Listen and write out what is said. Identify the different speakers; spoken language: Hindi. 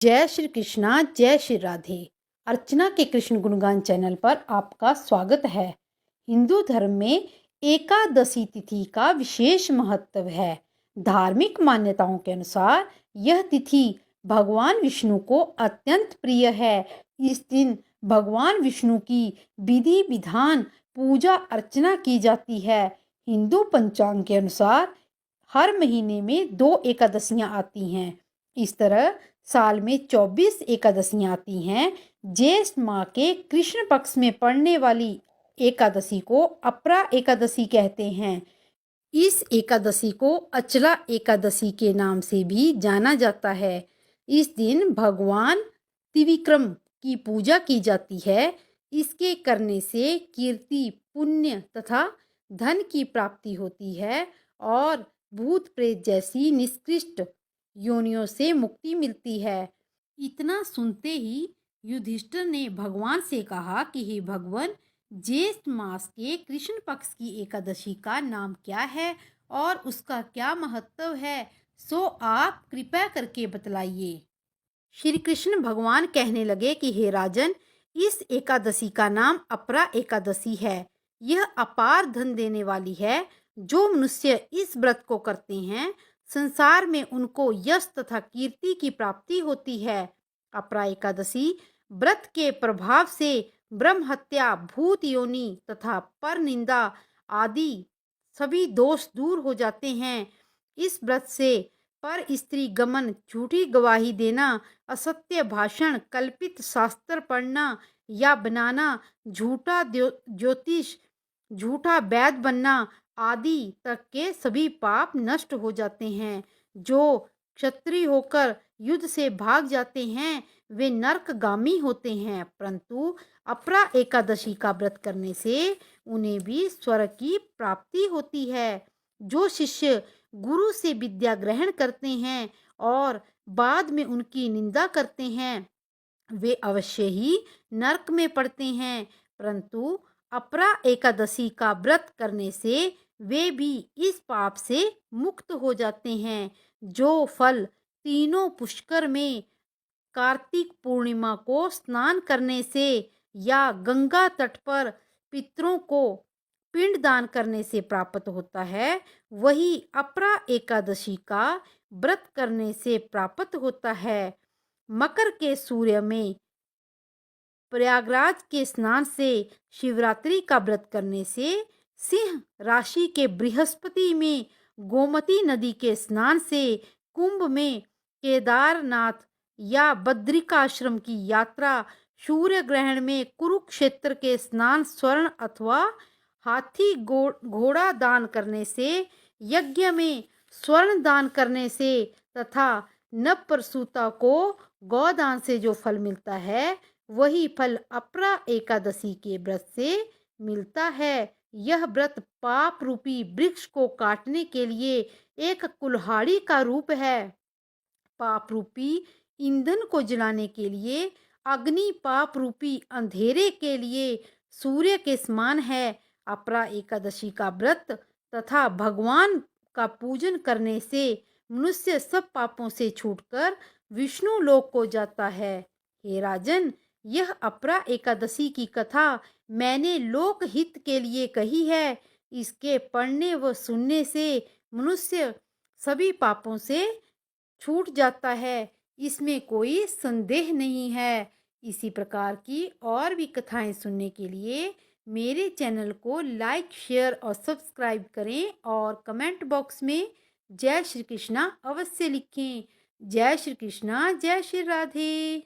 Speaker 1: जय श्री कृष्णा, जय श्री राधे। अर्चना के कृष्ण गुणगान चैनल पर आपका स्वागत है। हिंदू धर्म में एकादशी तिथि का विशेष महत्व है। धार्मिक मान्यताओं के अनुसार यह तिथि भगवान विष्णु को अत्यंत प्रिय है। इस दिन भगवान विष्णु की विधि विधान पूजा अर्चना की जाती है। हिंदू पंचांग के अनुसार हर महीने में 2 एकादशियां आती हैं। इस तरह साल में 24 एकादशियां आती हैं। ज्येष्ठ माह के कृष्ण पक्ष में पड़ने वाली एकादशी को अपरा एकादशी कहते हैं। इस एकादशी को अचला एकादशी के नाम से भी जाना जाता है। इस दिन भगवान त्रिविक्रम की पूजा की जाती है। इसके करने से कीर्ति, पुण्य तथा धन की प्राप्ति होती है और भूत प्रेत जैसी निकृष्ट योनियों से मुक्ति मिलती है। इतना सुनते ही युधिष्ठिर ने भगवान से कहा कि हे भगवान, ज्येष्ठ मास के कृष्ण पक्ष की एकादशी का नाम क्या है और उसका क्या महत्व है, सो आप कृपया करके बतलाइए। श्री कृष्ण भगवान कहने लगे कि हे राजन, इस एकादशी का नाम अपरा एकादशी है। यह अपार धन देने वाली है। जो मनुष्य इस व्रत को करते हैं, संसार में उनको यश तथा कीर्ति की प्राप्ति होती है। अपरा एकादशी व्रत के प्रभाव से ब्रह्म हत्या, भूत योनि तथा पर निंदा आदि सभी दोष दूर हो जाते हैं। इस व्रत से पर स्त्री गमन, झूठी गवाही देना, असत्य भाषण, कल्पित शास्त्र पढ़ना या बनाना, झूठा ज्योतिष, झूठा वैद्य बनना आदि तक के सभी पाप नष्ट हो जाते हैं। जो क्षत्रिय होकर युद्ध से भाग जाते हैं, वे नरकगामी होते हैं, परंतु अपरा एकादशी का व्रत करने से उन्हें भी स्वर्ग की प्राप्ति होती है। जो शिष्य गुरु से विद्या ग्रहण करते हैं और बाद में उनकी निंदा करते हैं, वे अवश्य ही नरक में पड़ते हैं, परंतु अपरा एकादशी का व्रत करने से वे भी इस पाप से मुक्त हो जाते हैं। जो फल तीनों पुष्कर में कार्तिक पूर्णिमा को स्नान करने से या गंगा तट पर पितरों को पिंड दान करने से प्राप्त होता है, वही अपरा एकादशी का व्रत करने से प्राप्त होता है। मकर के सूर्य में प्रयागराज के स्नान से, शिवरात्रि का व्रत करने से, सिंह राशि के बृहस्पति में गोमती नदी के स्नान से, कुंभ में केदारनाथ या बद्रिकाश्रम की यात्रा, सूर्य ग्रहण में कुरुक्षेत्र के स्नान, स्वर्ण अथवा हाथी घोड़ा दान करने से, यज्ञ में स्वर्ण दान करने से तथा नवप्रसूता को गौदान से जो फल मिलता है, वही फल अपरा एकादशी के व्रत से मिलता है। यह व्रत पाप रूपी वृक्ष को काटने के लिए एक कुल्हाड़ी का रूप है। पाप रूपी ईंधन को जलाने के लिए अग्नि, पाप रूपी अंधेरे के लिए सूर्य के समान है। अपरा एकादशी का व्रत तथा भगवान का पूजन करने से मनुष्य सब पापों से छूटकर विष्णु लोक को जाता है। हे राजन, यह अपरा एकादशी की कथा मैंने लोक हित के लिए कही है। इसके पढ़ने व सुनने से मनुष्य सभी पापों से छूट जाता है, इसमें कोई संदेह नहीं है। इसी प्रकार की और भी कथाएं सुनने के लिए मेरे चैनल को लाइक, शेयर और सब्सक्राइब करें और कमेंट बॉक्स में जय श्री कृष्णा अवश्य लिखें। जय श्री कृष्णा, जय श्री राधे।